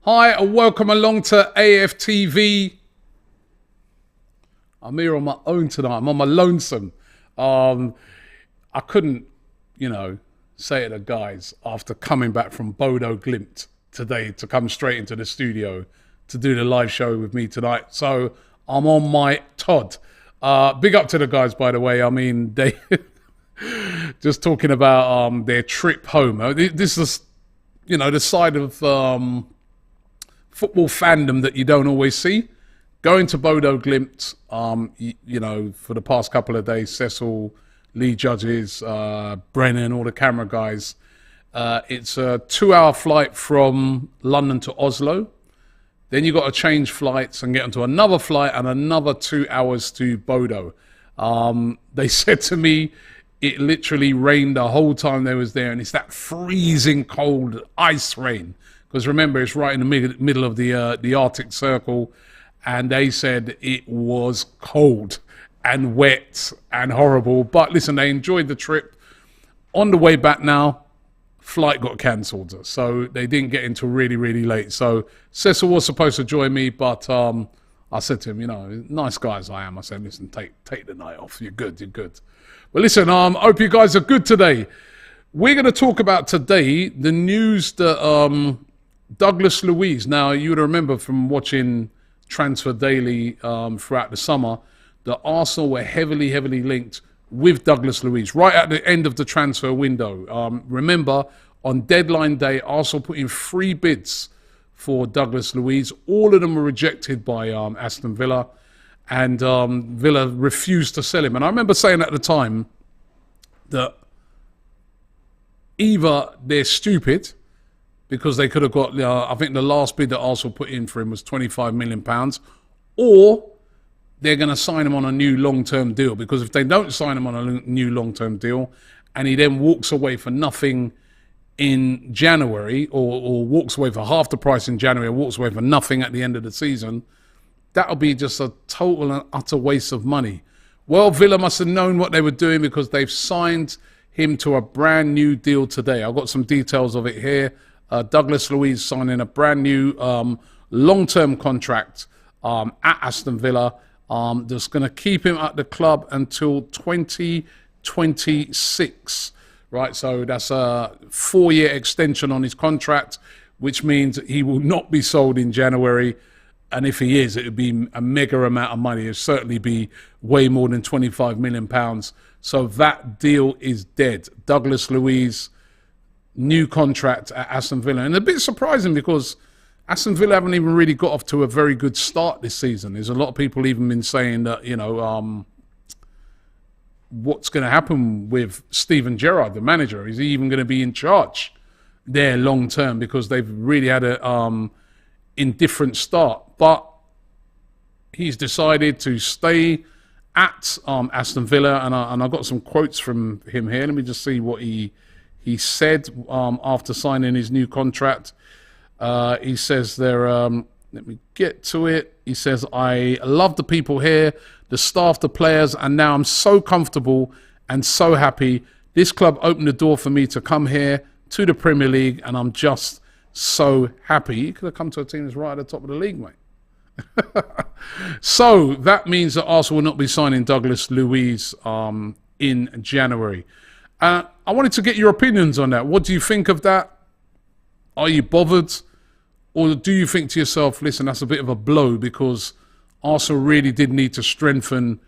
Hi and welcome along to AFTV. I'm here on my own tonight. I'm on my lonesome. I couldn't, say to the guys after coming back from Bodo Glimt today to come straight into the studio to do the live show with me tonight. So I'm on my Todd. Big up to the guys, by the way. I mean, they just talking about their trip home. This is, the side of football fandom that you don't always see. Going to Bodo Glimt, for the past couple of days, Cecil, Lee Judges, Brennan, all the camera guys. It's a 2-hour flight from London to Oslo. Then you got to change flights and get onto another flight and another 2 hours to Bodo. They said to me, it literally rained the whole time they was there, and it's that freezing cold ice rain. Because remember, it's right in the middle of the Arctic Circle, and they said it was cold and wet and horrible. But listen, they enjoyed the trip. On the way back now, flight got cancelled, so they didn't get until really, really late. So Cecil was supposed to join me, but I said to him, nice guy as I am, I said, listen, take the night off. You're good. But listen, hope you guys are good today. We're going to talk about today the news that Douglas Luiz. Now, you would remember from watching Transfer Daily throughout the summer that Arsenal were heavily linked with Douglas Luiz right at the end of the transfer window. Remember, on deadline day, Arsenal put in 3 bids for Douglas Luiz. All of them were rejected by Aston Villa, and Villa refused to sell him. And I remember saying at the time that either they're stupid, because they could have got, I think the last bid that Arsenal put in for him was £25 million, or they're going to sign him on a new long-term deal. Because if they don't sign him on a new long-term deal and he then walks away for nothing in January, or walks away for half the price in January, or walks away for nothing at the end of the season, that'll be just a total and utter waste of money. Well, Villa must have known what they were doing, because they've signed him to a brand new deal today. I've got some details of it here. Douglas Luiz signing a brand new long-term contract at Aston Villa that's going to keep him at the club until 2026. Right, so that's a 4-year extension on his contract, which means he will not be sold in January. And if he is, it would be a mega amount of money. It would certainly be way more than £25 million. So that deal is dead. Douglas Luiz, new contract at Aston Villa. And a bit surprising, because Aston Villa haven't even really got off to a very good start this season. There's a lot of people even been saying that, what's going to happen with Steven Gerrard, the manager? Is he even going to be in charge there long term? Because they've really had a indifferent start. But he's decided to stay at Aston Villa, and I got some quotes from him here. Let me just see what he said after signing his new contract. He says there, let me get to it. He says, I love the people here, the staff, the players, and now I'm so comfortable and so happy. This club opened the door for me to come here to the Premier League, and I'm just so happy. He could have come to a team that's right at the top of the league, mate. So that means that Arsenal will not be signing Douglas Luiz in January. I wanted to get your opinions on that. What do you think of that? Are you bothered? Or do you think to yourself, listen, that's a bit of a blow, because Arsenal really did need to strengthen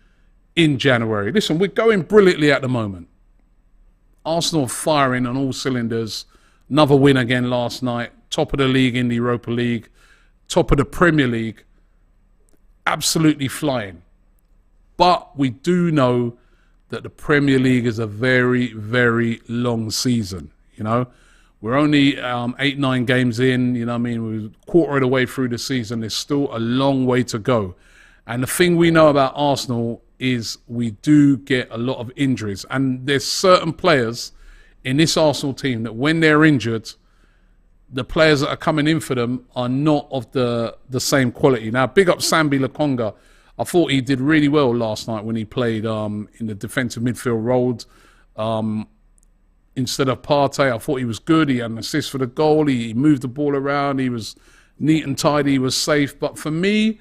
in January? Listen, we're going brilliantly at the moment. Arsenal firing on all cylinders. Another win again last night. Top of the league in the Europa League. Top of the Premier League. Absolutely flying. But we do know that the Premier League is a very, very long season, We're only 8-9 games in, we're a quarter of the way through the season. There's still a long way to go. And the thing we know about Arsenal is we do get a lot of injuries. And there's certain players in this Arsenal team that when they're injured, the players that are coming in for them are not of the same quality. Now, big up Sambi Lokonga. I thought he did really well last night when he played in the defensive midfield role. Instead of Partey, I thought he was good. He had an assist for the goal. He moved the ball around. He was neat and tidy. He was safe. But for me,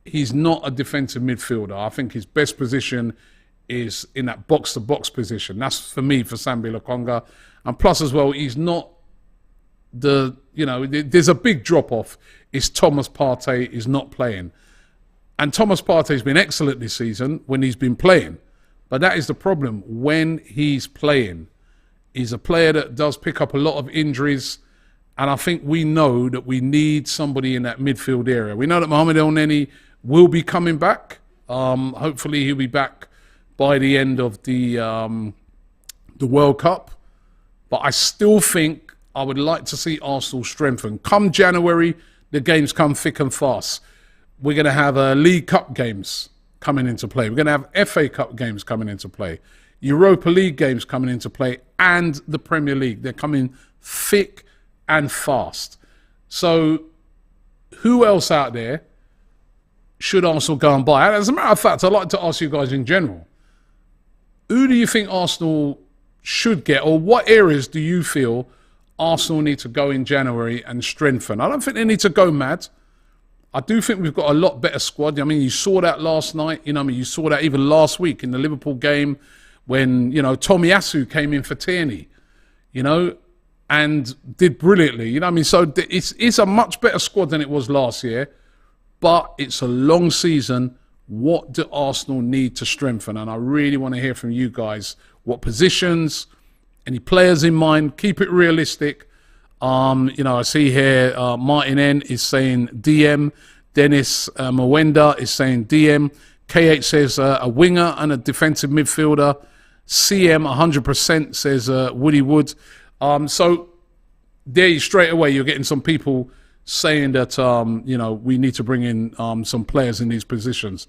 he's not a defensive midfielder. I think his best position is in that box-to-box position. That's for me for Sambi Lokonga. And plus as well, he's not there's a big drop-off. Is Thomas Partey is not playing. And Thomas Partey's been excellent this season when he's been playing. But that is the problem. When he's playing, he's a player that does pick up a lot of injuries. And I think we know that we need somebody in that midfield area. We know that Mohamed El-Neni will be coming back. Hopefully he'll be back by the end of the World Cup. But I still think I would like to see Arsenal strengthen. Come January, the games come thick and fast. We're going to have League Cup games coming into play. We're going to have FA Cup games coming into play. Europa League games coming into play. And the Premier League. They're coming thick and fast. So who else out there should Arsenal go and buy? As a matter of fact, I'd like to ask you guys in general. Who do you think Arsenal should get? Or what areas do you feel Arsenal need to go in January and strengthen? I don't think they need to go mad. I do think we've got a lot better squad. I mean, you saw that last night. You saw that even last week in the Liverpool game when, Tomiyasu came in for Tierney, and did brilliantly. So it's a much better squad than it was last year, but it's a long season. What do Arsenal need to strengthen? And I really want to hear from you guys. What positions, any players in mind? Keep it realistic. I see here Martin N is saying DM. Dennis Mwenda is saying DM. KH says a winger and a defensive midfielder. CM 100% says Woody Wood. So there straight away you're getting some people saying that we need to bring in some players in these positions.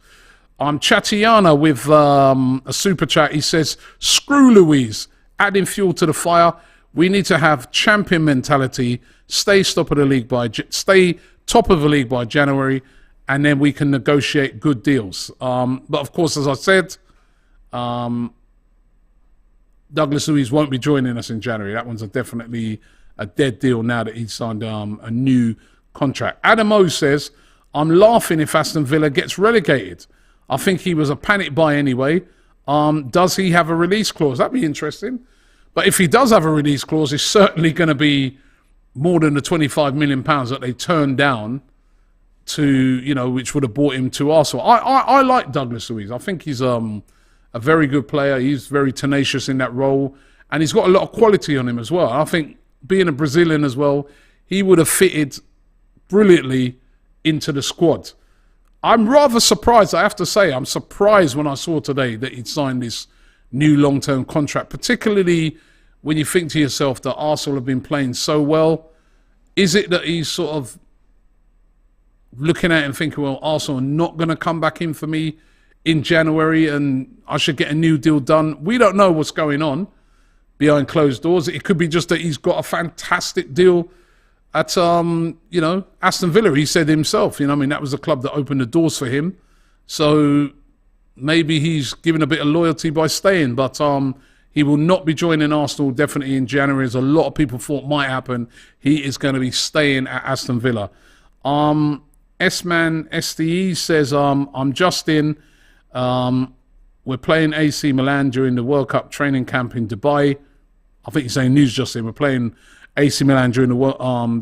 Chatiana with a super chat. He says, screw Luiz, adding fuel to the fire. We need to have champion mentality, stay top of the league by January, and then we can negotiate good deals. But of course, as I said, Douglas Luiz won't be joining us in January. That one's definitely a dead deal now that he's signed a new contract. Adam O says, I'm laughing if Aston Villa gets relegated. I think he was a panic buy anyway. Does he have a release clause? That'd be interesting. But if he does have a release clause, it's certainly going to be more than the £25 million that they turned down to, which would have brought him to Arsenal. I like Douglas Luiz. I think he's a very good player. He's very tenacious in that role. And he's got a lot of quality on him as well. I think being a Brazilian as well, he would have fitted brilliantly into the squad. I'm rather surprised, I have to say. I'm surprised when I saw today that he'd signed this new long-term contract, particularly when you think to yourself that Arsenal have been playing so well. Is it that he's sort of looking at it and thinking, well, Arsenal are not going to come back in for me in January and I should get a new deal done? We don't know what's going on behind closed doors. It could be just that he's got a fantastic deal at, Aston Villa. He said himself, that was the club that opened the doors for him. So maybe he's given a bit of loyalty by staying, but he will not be joining Arsenal definitely in January, as a lot of people thought might happen. He is going to be staying at Aston Villa. S-Man SDE says, I'm just in. We're playing AC Milan during the World Cup training camp in Dubai. I think he's saying news just in. We're playing AC Milan during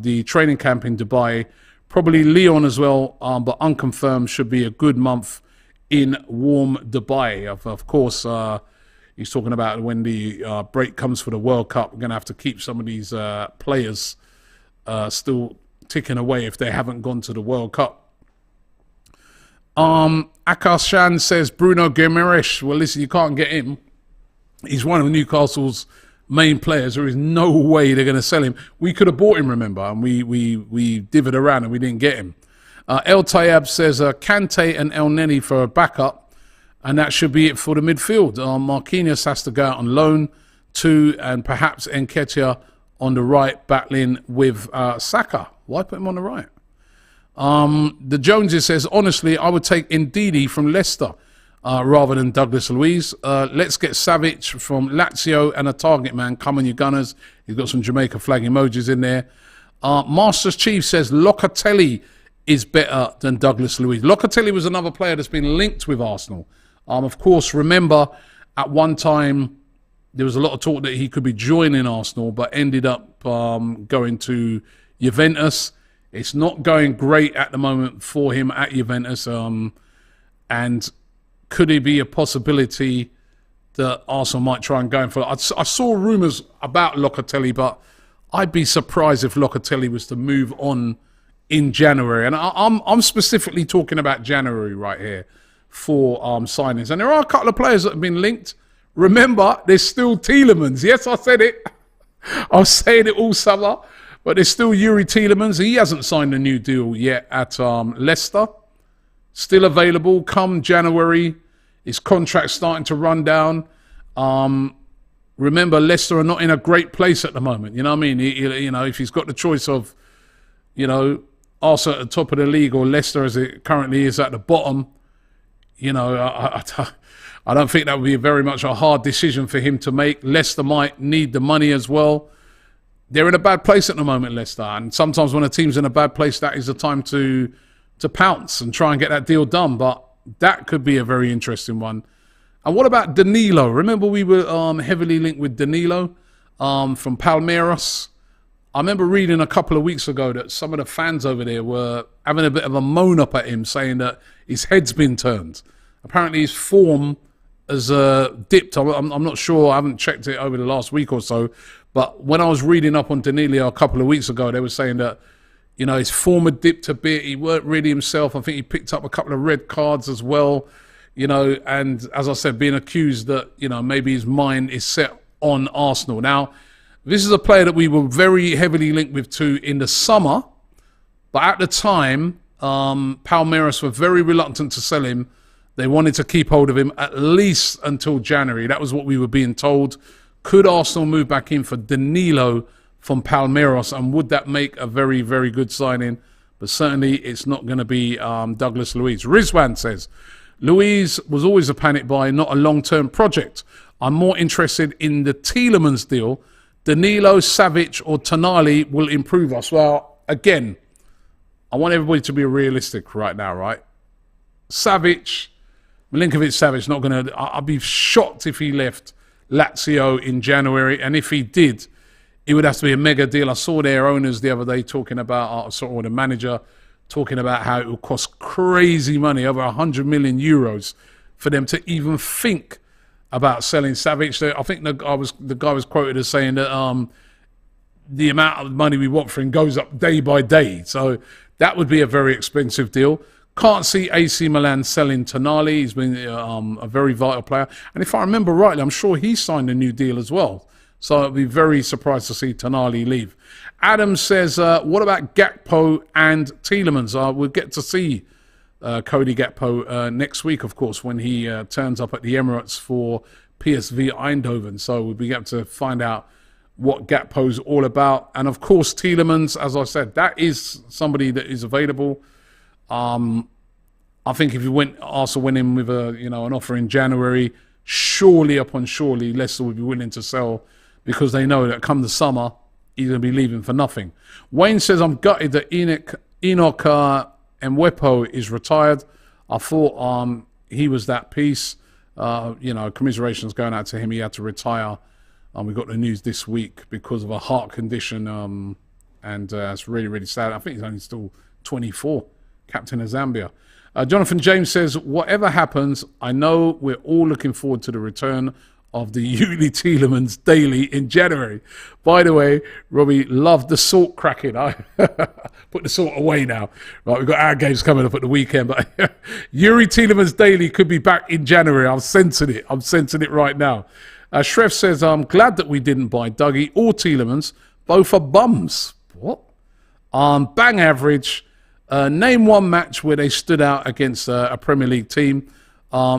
the training camp in Dubai. Probably Lyon as well, but unconfirmed. Should be a good month in warm Dubai. Of course, he's talking about when the break comes for the World Cup, we're going to have to keep some of these players still ticking away if they haven't gone to the World Cup. Akashan says Bruno Guimaraes. Well, listen, you can't get him. He's one of Newcastle's main players. There is no way they're going to sell him. We could have bought him, remember, and we divvied around and we didn't get him. El Tayab says Kante and El-Neni for a backup, and that should be it for the midfield. Marquinhos has to go out on loan too, and perhaps Nketiah on the right, battling with Saka. Why put him on the right? The Joneses says, honestly, I would take Ndidi from Leicester rather than Douglas Luiz. Let's get Savic from Lazio and a target man. Come on, you Gunners. He's got some Jamaica flag emojis in there. Masters Chief says Locatelli is better than Douglas Luiz. Locatelli was another player that's been linked with Arsenal. Of course, remember, at one time, there was a lot of talk that he could be joining Arsenal, but ended up going to Juventus. It's not going great at the moment for him at Juventus. And could it be a possibility that Arsenal might try and go in for it? I saw rumours about Locatelli, but I'd be surprised if Locatelli was to move on in January. And I'm specifically talking about January right here for signings. And there are a couple of players that have been linked. Remember, there's still Tielemans. Yes, I said it. I was saying it all summer. But there's still Yuri Tielemans. He hasn't signed a new deal yet at Leicester. Still available come January. His contract's starting to run down. Remember, Leicester are not in a great place at the moment. You know what I mean? If he's got the choice of, Arsenal at the top of the league or Leicester as it currently is at the bottom, I don't think that would be very much a hard decision for him to make. Leicester might need the money as well. They're in a bad place at the moment, Leicester. And sometimes when a team's in a bad place, that is the time to pounce and try and get that deal done. But that could be a very interesting one. And what about Danilo? Remember we were heavily linked with Danilo from Palmeiras. I remember reading a couple of weeks ago that some of the fans over there were having a bit of a moan up at him, saying that his head's been turned. Apparently his form has dipped. I'm not sure. I haven't checked it over the last week or so. But when I was reading up on Danilo a couple of weeks ago, they were saying that, his form had dipped a bit. He weren't really himself. I think he picked up a couple of red cards as well. And as I said, being accused that, maybe his mind is set on Arsenal. Now, this is a player that we were very heavily linked with too in the summer. But at the time, Palmeiras were very reluctant to sell him. They wanted to keep hold of him at least until January. That was what we were being told. Could Arsenal move back in for Danilo from Palmeiras? And would that make a very, very good signing? But certainly it's not going to be Douglas Luiz. Rizwan says, Luiz was always a panic buy, not a long-term project. I'm more interested in the Tielemans deal. Danilo, Savic or Tonali will improve us. Well, again, I want everybody to be realistic right now, right? Savic, Milinkovic-Savic, not going to... I'd be shocked if he left Lazio in January. And if he did, it would have to be a mega deal. I saw their owners the other day talking about, or the manager talking about how it would cost crazy money, over 100 million euros, for them to even think about selling Savic. I think the guy was quoted as saying that the amount of money we want for him goes up day by day. So that would be a very expensive deal. Can't see AC Milan selling Tonali. He's been a very vital player. And if I remember rightly, I'm sure he signed a new deal as well. So I'd be very surprised to see Tonali leave. Adam says, what about Gakpo and Tielemans? We'll get to see Cody Gakpo next week, of course, when he turns up at the Emirates for PSV Eindhoven. So we'll be able to find out what Gakpo's all about. And of course, Tielemans, as I said, that is somebody that is available. I think if Arsenal went in with an offer in January, surely Leicester would be willing to sell, because they know that come the summer, he's going to be leaving for nothing. Wayne says, I'm gutted that Enoch Mwepo is retired. I thought he was that piece. Commiserations going out to him. He had to retire. We got the news this week because of a heart condition. And it's really, really sad. I think he's only still 24, captain of Zambia. Jonathan James says, whatever happens, I know we're all looking forward to the return of the Yuri Tielemans daily in January. By the way, Robbie loved the salt cracking. I put the salt away now. Right, we've got our games coming up at the weekend, but Yuri Tielemans daily could be back in January. I'm sensing it. I'm sensing it right now. Shref says, I'm glad that we didn't buy Dougie or Tielemans. Both are bums. What? Bang average. Name one match where they stood out against a Premier League team.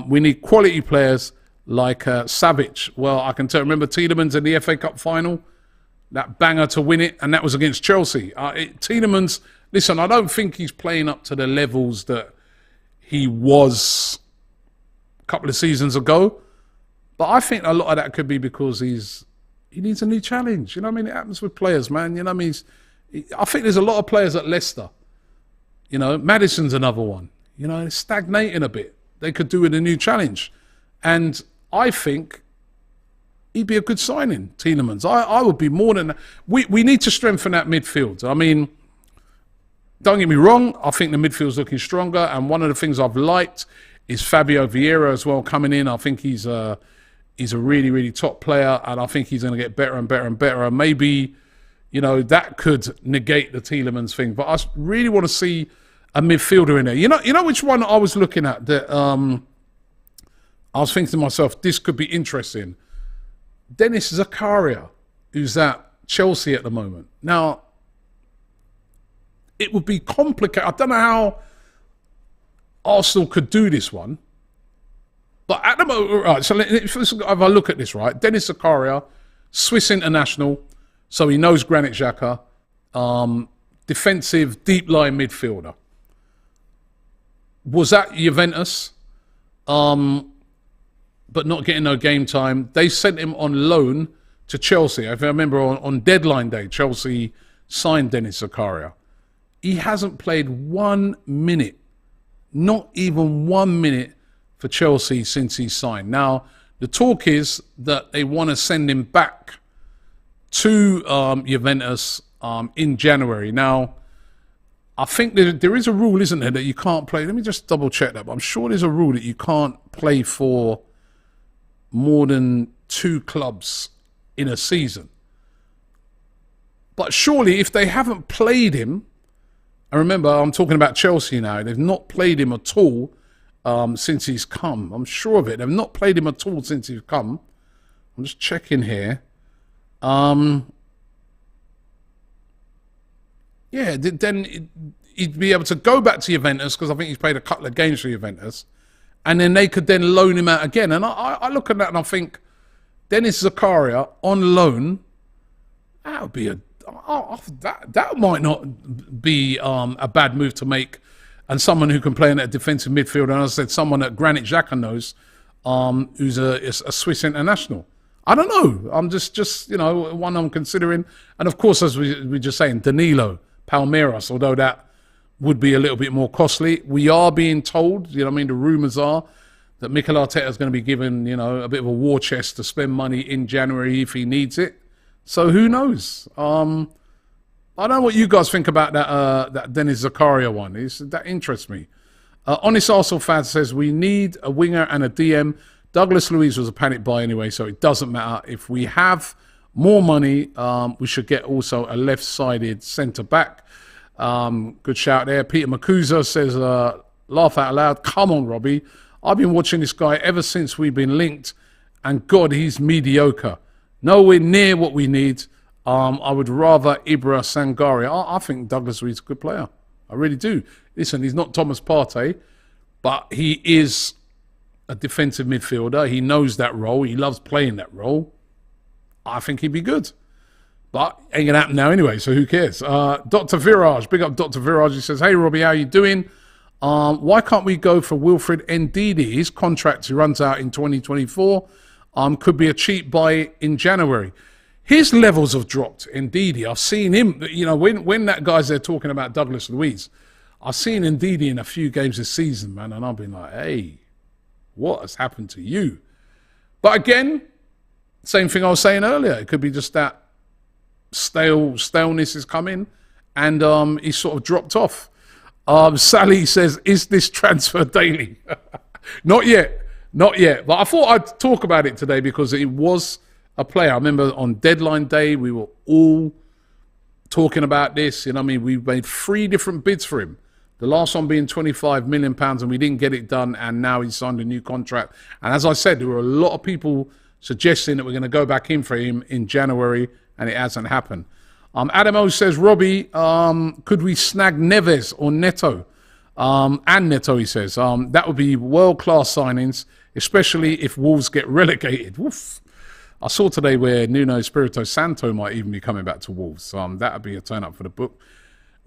We need quality players like Savic. Well, I can remember Tielemans in the FA Cup final, that banger to win it, and that was against Chelsea. Tielemans, listen, I don't think he's playing up to the levels that he was a couple of seasons ago, but I think a lot of that could be because he needs a new challenge. You know what I mean? It happens with players, man. You know what I mean? I think there's a lot of players at Leicester. You know, Maddison's another one. You know, it's stagnating a bit. They could do with a new challenge. And I think he'd be a good signing, Tielemans. I would be more than... We need to strengthen that midfield. I mean, don't get me wrong. I think the midfield's looking stronger. And one of the things I've liked is Fabio Vieira as well coming in. I think he's a really, really top player. And I think he's going to get better and better and better. And maybe, you know, that could negate the Tielemans thing. But I really want to see a midfielder in there. You know which one I was looking at that I was thinking to myself, this could be interesting. Dennis Zakaria, who's at Chelsea at the moment. Now, it would be complicated. I don't know how Arsenal could do this one. But at the moment, right, so if I look at this, right, Dennis Zakaria, Swiss international, so he knows Granit Xhaka, defensive, deep-line midfielder. Was at Juventus, but not getting no game time. They sent him on loan to Chelsea. If I remember, on deadline day, Chelsea signed Dennis Zakaria. He hasn't played 1 minute, not even 1 minute for Chelsea since he signed. Now, the talk is that they want to send him back to Juventus in January. Now, I think there is a rule, isn't there, that you can't play. Let me just double check that. But I'm sure there's a rule that you can't play for more than 2 clubs in a season. But surely if they haven't played him, and remember, I'm talking about Chelsea now, they've not played him at all since he's come. I'm sure of it. They've not played him at all since he's come. I'm just checking here. Yeah, then he'd be able to go back to Juventus, because I think he's played a couple of games for Juventus, and then they could then loan him out again. And I look at that and I think, Dennis Zakaria on loan, that would be that might not be a bad move to make, and someone who can play in a defensive midfield. And as I said, someone that Granit Xhaka knows, who's a Swiss international. I don't know. I'm just you know, one I'm considering. And of course, as we just saying, Danilo, Palmeiras, although that would be a little bit more costly. We are being told, you know what I mean, the rumours are that Mikel Arteta is going to be given, you know, a bit of a war chest to spend money in January if he needs it. So who knows? I don't know what you guys think about that Dennis Zakaria one. That interests me. Honest Arsenal fan says, we need a winger and a DM. Douglas Luiz was a panic buy anyway, so it doesn't matter. If we have more money, we should get also a left-sided centre-back. Good shout there. Peter Makuza says, laugh out loud. Come on, Robbie. I've been watching this guy ever since we've been linked, and God, he's mediocre. Nowhere near what we need. I would rather Ibra Sangaria. I think Douglas Luiz is a good player. I really do. Listen, he's not Thomas Partey, but he is a defensive midfielder. He knows that role. He loves playing that role. I think he'd be good. But ain't going to happen now anyway, so who cares? Dr. Viraj, big up Dr. Viraj. He says, hey, Robbie, how you doing? Why can't we go for Wilfred Ndidi? His contract runs out in 2024. Could be a cheap buy in January. His levels have dropped, Ndidi. I've seen him, you know, when that guy's there talking about Douglas Luiz, I've seen Ndidi in a few games this season, man, and I've been like, hey, what has happened to you? But again, same thing I was saying earlier. It could be just that staleness is coming, and he's sort of dropped off. Sally says, is this transfer daily? Not yet. Not yet. But I thought I'd talk about it today because it was a player. I remember on deadline day, we were all talking about this. You know what I mean? We made 3 different bids for him. The last one being £25 million, and we didn't get it done, and now he's signed a new contract. And as I said, there were a lot of people suggesting that we're going to go back in for him in January, and it hasn't happened. Adam O says, Robbie, could we snag Neves or Neto? And Neto, he says. That would be world-class signings, especially if Wolves get relegated. Woof. I saw today where Nuno Espirito Santo might even be coming back to Wolves. That would be a turn-up for the book.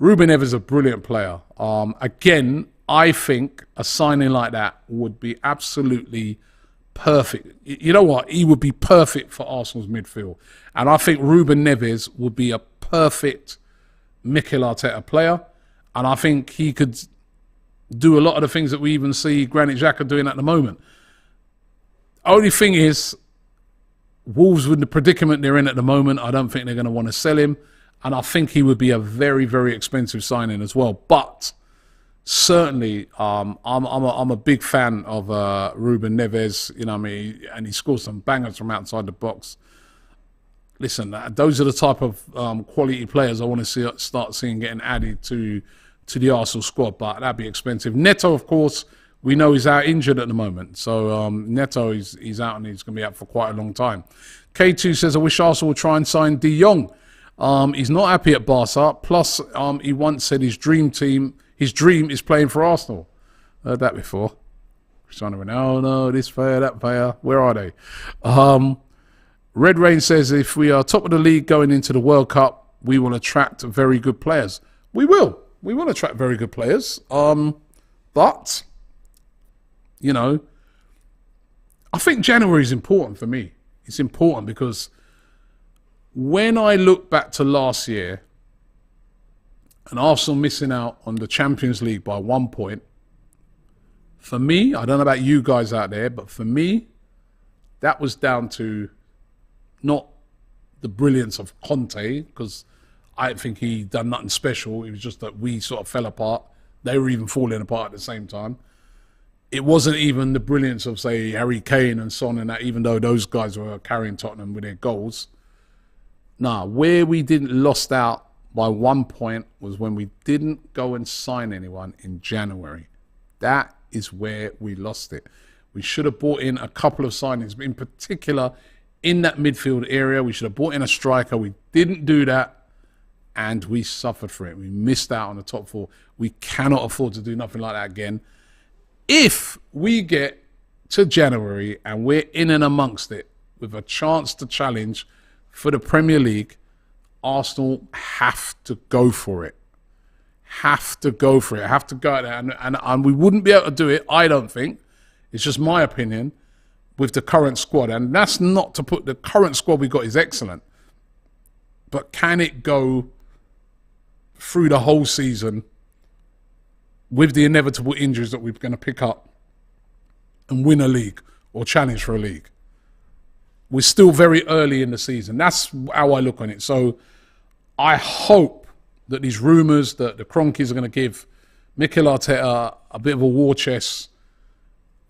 Ruben Neves is a brilliant player. Again, I think a signing like that would be absolutely perfect. You know what? He would be perfect for Arsenal's midfield. And I think Ruben Neves would be a perfect Mikel Arteta player. And I think he could do a lot of the things that we even see Granit Xhaka doing at the moment. Only thing is, Wolves, with the predicament they're in at the moment, I don't think they're going to want to sell him. And I think he would be a very, very expensive signing as well. But certainly, I'm a big fan of Ruben Neves, you know what I mean? And he scores some bangers from outside the box. Listen, those are the type of quality players I want to start seeing getting added to the Arsenal squad, but that'd be expensive. Neto, of course, we know he's out injured at the moment. So Neto, he's out and he's going to be out for quite a long time. K2 says, I wish Arsenal would try and sign De Jong. He's not happy at Barca. Plus, he once said his dream is playing for Arsenal. Heard that before. Oh no, this player, that player. Where are they? Red Rain says, if we are top of the league going into the World Cup, we will attract very good players. We will. We will attract very good players. But, you know, I think January is important for me. It's important because when I look back to last year and Arsenal missing out on the Champions League by 1 point, for me, I don't know about you guys out there, but for me, that was down to not the brilliance of Conte, because I don't think he done nothing special. It was just that we sort of fell apart. They were even falling apart at the same time. It wasn't even the brilliance of, say, Harry Kane and Son and that, even though those guys were carrying Tottenham with their goals. Nah, where we didn't lost out by 1 point was when we didn't go and sign anyone in January. That is where we lost it. We should have brought in a couple of signings, in particular in that midfield area. We should have brought in a striker. We didn't do that, and we suffered for it. We missed out on the top four. We cannot afford to do nothing like that again. If we get to January and we're in and amongst it with a chance to challenge for the Premier League, Arsenal have to go for it. Have to go for it. Have to go out there. And we wouldn't be able to do it, I don't think. It's just my opinion, with the current squad. And that's not to put the current squad we got is excellent. But can it go through the whole season with the inevitable injuries that we're going to pick up and win a league or challenge for a league? We're still very early in the season. That's how I look on it. So I hope that these rumours that the Cronkies are going to give Mikel Arteta a bit of a war chest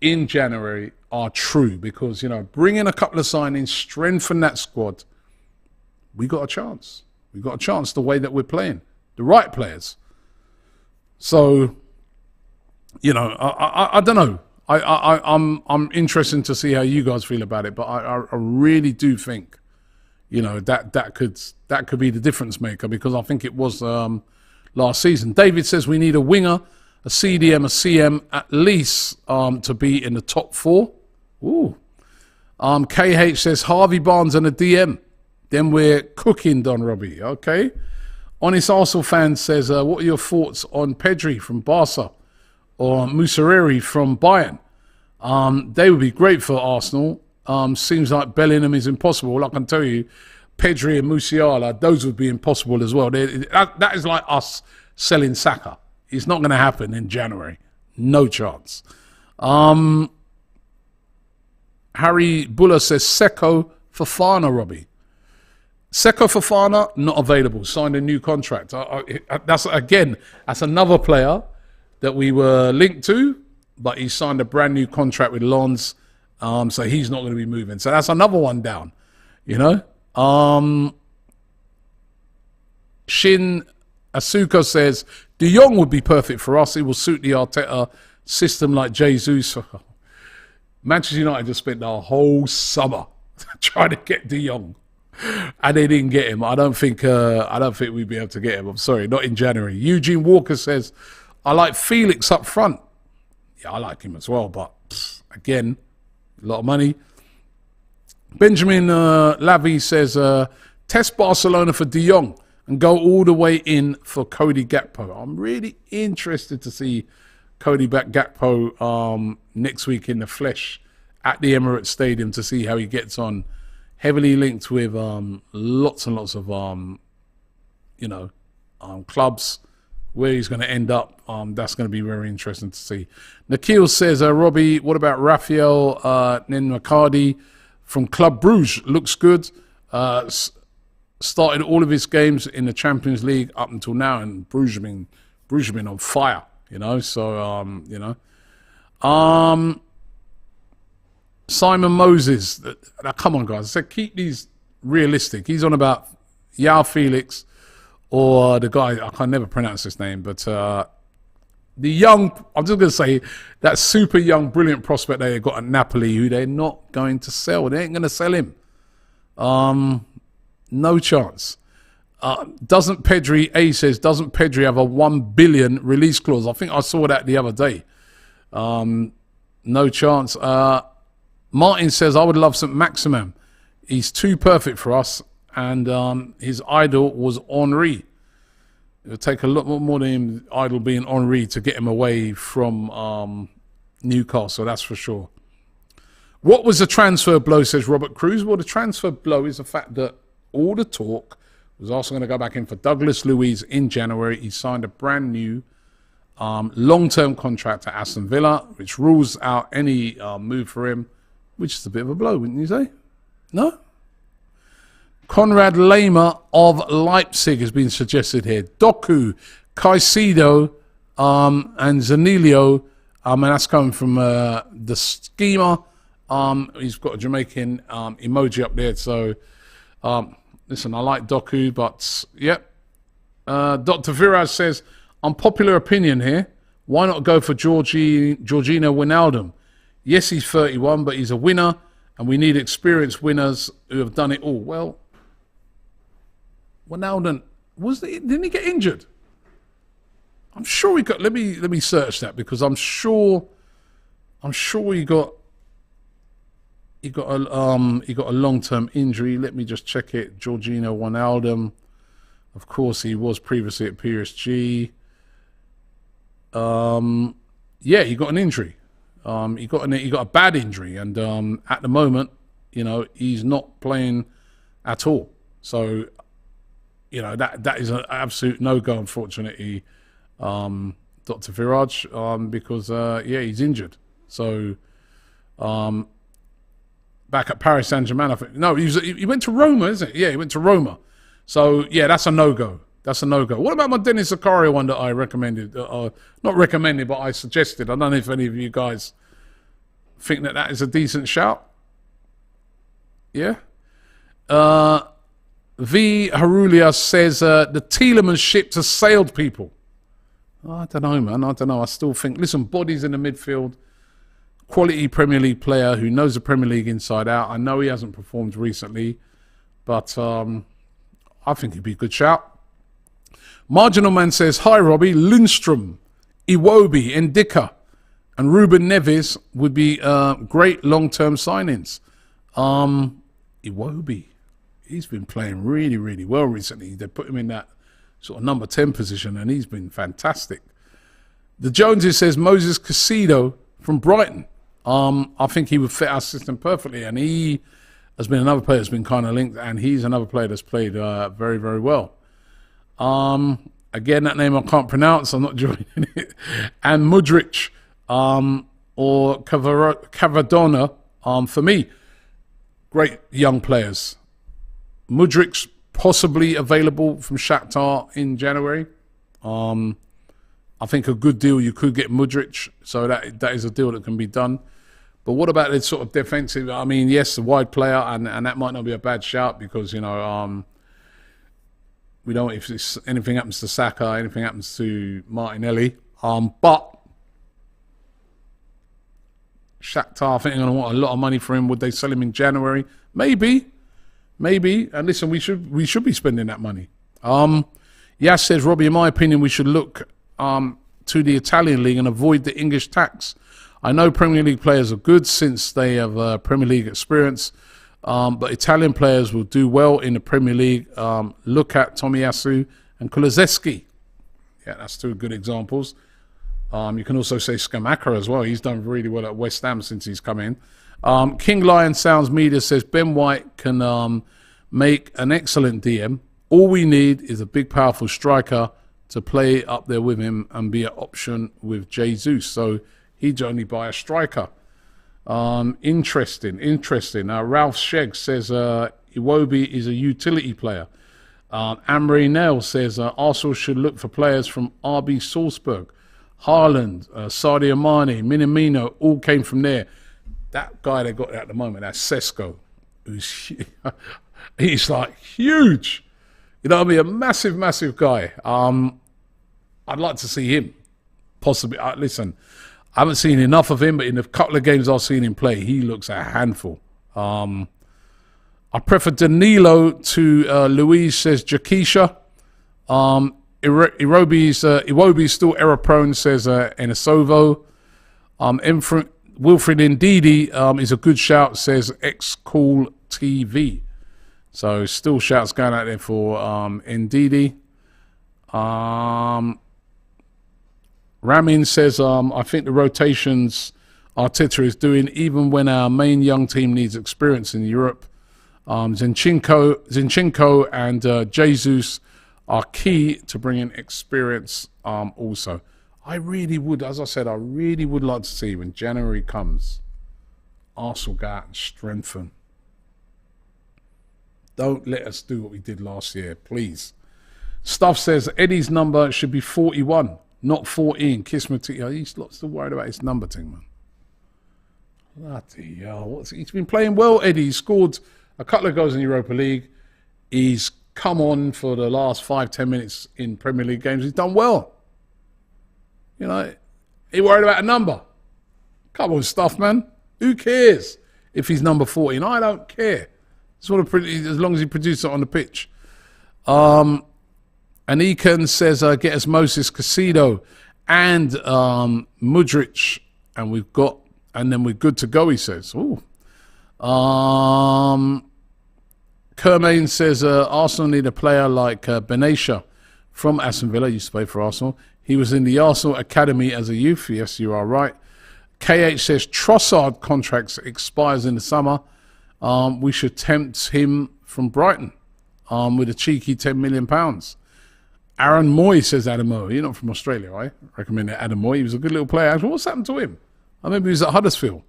in January are true, because, you know, bring in a couple of signings, strengthen that squad. We got a chance. We got a chance the way that we're playing. The right players. So, you know, I don't know. I'm interested to see how you guys feel about it, but I really do think, you know, that could be the difference maker, because I think it was last season. David says we need a winger, a CDM, a CM at least to be in the top four. Ooh. KH says Harvey Barnes and a DM. Then we're cooking, Don Robbie. Okay. Honest Arsenal fan says, what are your thoughts on Pedri from Barca or Musareri from Bayern? They would be great for Arsenal. Seems like Bellingham is impossible. Well, I can tell you, Pedri and Musiala, those would be impossible as well. That is like us selling Saka. It's not going to happen in January. No chance. Harry Buller says Seko Fofana, Robbie. Seko Fofana, not available. Signed a new contract. That's another player that we were linked to, but he signed a brand new contract with Lens, so he's not going to be moving. So that's another one down, you know. Shin Asuka says, De Jong would be perfect for us. It will suit the Arteta system like Jesus. Manchester United just spent the whole summer trying to get De Jong, and they didn't get him. I don't think we'd be able to get him. I'm sorry, not in January. Eugene Walker says, I like Felix up front. Yeah, I like him as well, but again, a lot of money. Benjamin Lavie says, test Barcelona for De Jong and go all the way in for Cody Gakpo. I'm really interested to see Cody Gakpo next week in the flesh at the Emirates Stadium to see how he gets on. Heavily linked with lots and lots of, you know, clubs. Where he's going to end up, that's going to be very interesting to see. Nikhil says, Robbie, what about Rafael Nenmakadi from Club Bruges? Looks good. Started all of his games in the Champions League up until now, and Bruges have been on fire, you know. So, you know. Simon Moses, now come on, guys. I said keep these realistic. He's on about Yao Felix, or the guy, I can never pronounce his name, but the young, I'm just going to say, that super young, brilliant prospect they got at Napoli, who they're not going to sell. They ain't going to sell him. No chance. Doesn't Pedri have a 1 billion release clause? I think I saw that the other day. No chance. Martin says, I would love St. Maximin. He's too perfect for us. And his idol was Henry. It would take a lot more than him idol being Henry to get him away from Newcastle, that's for sure. What was the transfer blow, says Robert Cruz? Well, the transfer blow is the fact that all the talk was also going to go back in for Douglas Luiz in January. He signed a brand new long-term contract at Aston Villa, which rules out any move for him, which is a bit of a blow, wouldn't you say? No? Konrad Lehmer of Leipzig has been suggested here. Doku, Caicedo, and Zanilio, and that's coming from the schema. He's got a Jamaican emoji up there. So, listen, I like Doku, but yep. Dr. Viraj says, unpopular opinion here. Why not go for Georgino Wijnaldum? Yes, he's 31, but he's a winner, and we need experienced winners who have done it all. Well, Wijnaldum, didn't he get injured? I'm sure he got. Let me search that, because I'm sure he got a long-term injury. Let me just check it. Georgino Wijnaldum, of course, he was previously at PSG. Yeah, he got an injury. He got a bad injury, and at the moment, you know, he's not playing at all. So, you know, that is an absolute no-go, unfortunately, Dr. Viraj, because yeah, he's injured. So, back at Paris Saint-Germain, I think. No, he went to Roma, isn't it? Yeah, he went to Roma. So yeah, that's a no-go. That's a no-go. What about my Dennis Zakaria one that I recommended? Not recommended, but I suggested. I don't know if any of you guys think that is a decent shout. Yeah. V. Harulia says the Tielemans ship has sailed, people. I don't know, man. I don't know. I still think, listen, bodies in the midfield, quality Premier League player who knows the Premier League inside out. I know he hasn't performed recently, but I think he'd be a good shout. Marginal Man says, hi, Robbie. Lundstrom, Iwobi, Ndika, and Ruben Neves would be great long-term signings. Iwobi, he's been playing really, really well recently. They put him in that sort of number 10 position, and he's been fantastic. The Joneses says, Moses Caicedo from Brighton. I think he would fit our system perfectly, and he has been another player that's been kind of linked, and he's another player that's played very, very well. Again, that name I can't pronounce. I'm not joining it. And Mudryk or Cavadona, for me, great young players. Mudryk's possibly available from Shakhtar in January. I think a good deal, you could get Mudryk, so that is a deal that can be done. But what about the sort of defensive? I mean, yes, a wide player, and that might not be a bad shout, because, you know, we don't, if anything happens to Saka, anything happens to Martinelli. But Shakhtar, I think they're going to want a lot of money for him. Would they sell him in January? Maybe. And listen, we should be spending that money. Yas says, Robbie, in my opinion, we should look to the Italian league and avoid the English tax. I know Premier League players are good since they have Premier League experience, but Italian players will do well in the Premier League. Look at Tomiyasu and Kulusevski. Yeah, that's two good examples. You can also say Scamacca as well. He's done really well at West Ham since he's come in. King Lion Sounds Media says Ben White can make an excellent DM. All we need is a big, powerful striker to play up there with him and be an option with Jesus. So he'd only buy a striker. Interesting. Ralph Shegg says Iwobi is a utility player. Amri Nell says Arsenal should look for players from RB Salzburg. Haaland, Sadio Mane, Minamino, all came from there. That guy they got at the moment, that's Sesko, he's like huge. You know what I mean? A massive, massive guy. I'd like to see him. Possibly. Listen, I haven't seen enough of him, but in the couple of games I've seen him play, he looks a handful. I prefer Danilo to Luiz, says Jakisha. Iwobi's still error-prone, says Enesovo. Wilfred Ndidi is a good shout, says X-Cool TV. So still shouts going out there for Ndidi. Ramin says, I think the rotations Arteta is doing, even when our main young team needs experience in Europe. Zinchenko and Jesus are key to bringing experience also. I really would, as I said, I really would like to see when January comes, Arsenal go out and strengthen. Don't let us do what we did last year, please. Stuff says Eddie's number should be 41, not 14. Kiss Mateo. He's still worried about his number thing, man. Bloody hell. He's been playing well, Eddie. He scored a couple of goals in Europa League. He's come on for the last 5-10 minutes in Premier League games. He's done well. You know, he worried about a number. Come on, Stuff, man. Who cares if he's number 14? I don't care. As long as he produces it on the pitch. And Ekan says, get us Moses Casido and Mudryk, and then we're good to go, he says. Ooh. Kermain says, Arsenal need a player like Benatia from Aston Villa, used to play for Arsenal. He was in the Arsenal Academy as a youth. Yes, you are right. KH says, Trossard contracts expires in the summer. We should tempt him from Brighton with a cheeky £10 million. Aaron Moy, says Adam Moy. You're not from Australia, right? I recommend Adam Moy. He was a good little player. What's happened to him? I remember he was at Huddersfield.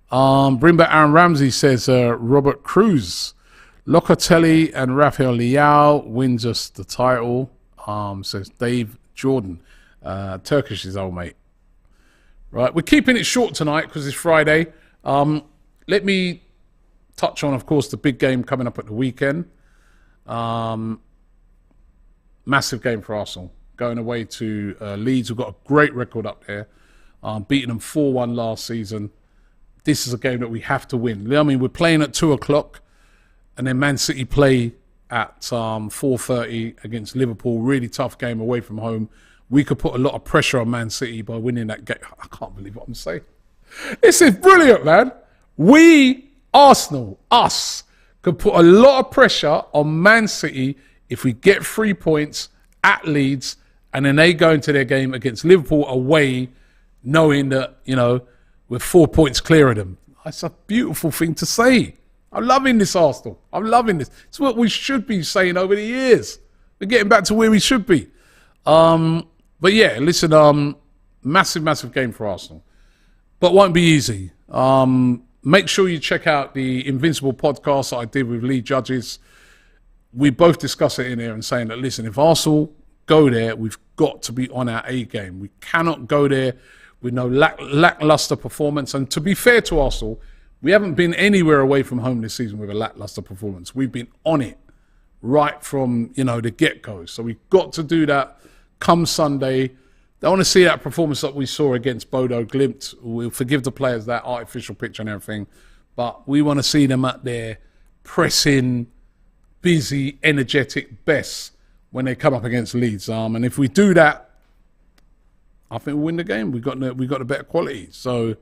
Bring back Aaron Ramsey, says Robert Cruz. Locatelli and Rafael Leao wins us the title, says Dave Jordan. Turkish, his old mate. Right, we're keeping it short tonight because it's Friday. Let me touch on, of course, the big game coming up at the weekend. Massive game for Arsenal. Going away to Leeds. We've got a great record up there. Beating them 4-1 last season. This is a game that we have to win. I mean, we're playing at 2 o'clock. And then Man City play at 4:30 against Liverpool. Really tough game away from home. We could put a lot of pressure on Man City by winning that game. I can't believe what I'm saying. This is brilliant, man. We, Arsenal, us, could put a lot of pressure on Man City if we get 3 points at Leeds and then they go into their game against Liverpool away knowing that, you know, we're 4 points clear of them. That's a beautiful thing to say. I'm loving this, Arsenal. I'm loving this. It's what we should be saying over the years. We're getting back to where we should be. But yeah, listen, massive, massive game for Arsenal. But won't be easy. Make sure you check out the Invincible podcast that I did with Lee Judges. We both discuss it in here and saying that, listen, if Arsenal go there, we've got to be on our A game. We cannot go there with no lackluster performance. And to be fair to Arsenal, we haven't been anywhere away from home this season with a lackluster performance. We've been on it right from, you know, the get-go. So we've got to do that come Sunday. Don't want to see that performance that we saw against Bodo Glimt. We'll forgive the players that artificial pitch and everything. But we want to see them at their pressing, busy, energetic best when they come up against Leeds. And if we do that, I think we'll win the game. We've got the better quality. So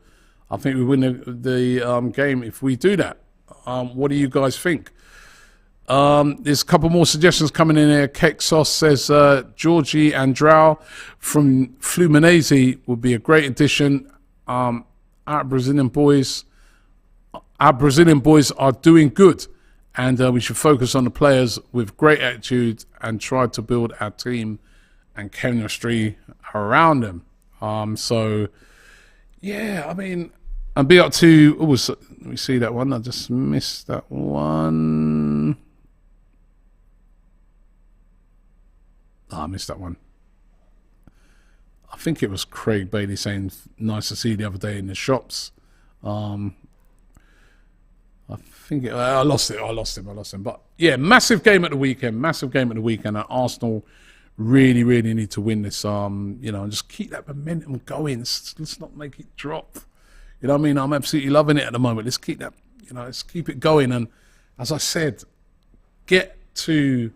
I think we win the game if we do that. What do you guys think? There's a couple more suggestions coming in here. Kexos says Georgie Andrau from Fluminense would be a great addition. Our Brazilian boys are doing good And we should focus on the players with great attitude and try to build our team and chemistry around them. So, yeah, I mean, and be up to... Oh, let me see that one. I just missed that one. I missed that one. I think it was Craig Bailey saying, nice to see you the other day in the shops. I think I lost him. But yeah, massive game at the weekend. And Arsenal really, really need to win this. And just keep that momentum going. Let's not make it drop. You know what I mean? I'm absolutely loving it at the moment. Let's keep that. Let's keep it going. And as I said, get to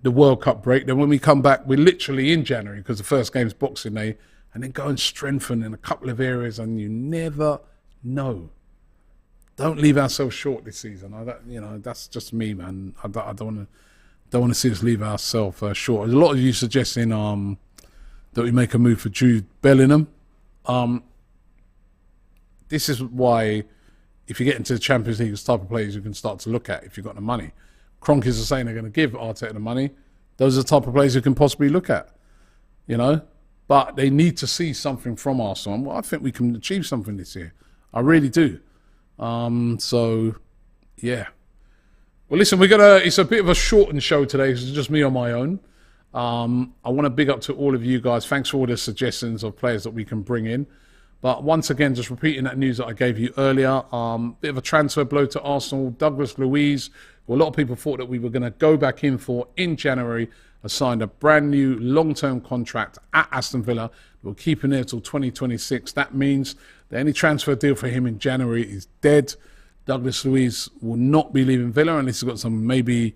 the World Cup break. Then when we come back, we're literally in January because the first game's Boxing Day, and then go and strengthen in a couple of areas. And you never know. Don't leave ourselves short this season. That's just me, man. I don't want to see us leave ourselves short. There's a lot of you suggesting that we make a move for Jude Bellingham. This is why, if you get into the Champions League, it's the type of players you can start to look at if you've got the money. Kroenkes are saying they're going to give Arteta the money. Those are the type of players you can possibly look at, But they need to see something from Arsenal. Well, I think we can achieve something this year. I really do. So, yeah. Well, listen, it's a bit of a shortened show today because it's just me on my own. I want to big up to all of you guys. Thanks for all the suggestions of players that we can bring in. But once again, just repeating that news that I gave you earlier, bit of a transfer blow to Arsenal. Douglas Luiz, who a lot of people thought that we were going to go back in for in January, has signed a brand new long-term contract at Aston Villa. We'll keep him there till 2026. That means that any transfer deal for him in January is dead. Douglas Luiz will not be leaving Villa unless he's got some maybe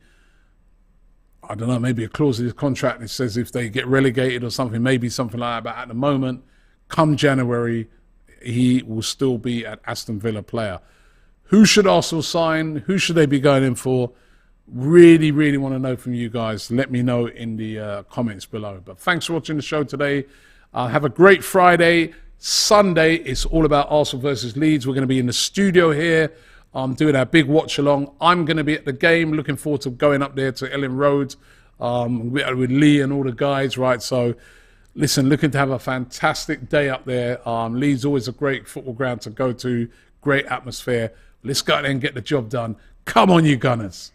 a clause in his contract that says if they get relegated or something, maybe something like that. But at the moment, come January, he will still be an Aston Villa player. Who should Arsenal sign? Who should they be going in for? Really, really want to know from you guys. Let me know in the comments below. But thanks for watching the show today. Have a great Friday. Sunday, it's all about Arsenal versus Leeds. We're going to be in the studio here doing our big watch along. I'm going to be at the game. Looking forward to going up there to Ellen Road with Lee and all the guys, right? So, listen, looking to have a fantastic day up there. Leeds always a great football ground to go to. Great atmosphere. Let's go out there and get the job done. Come on, you Gunners.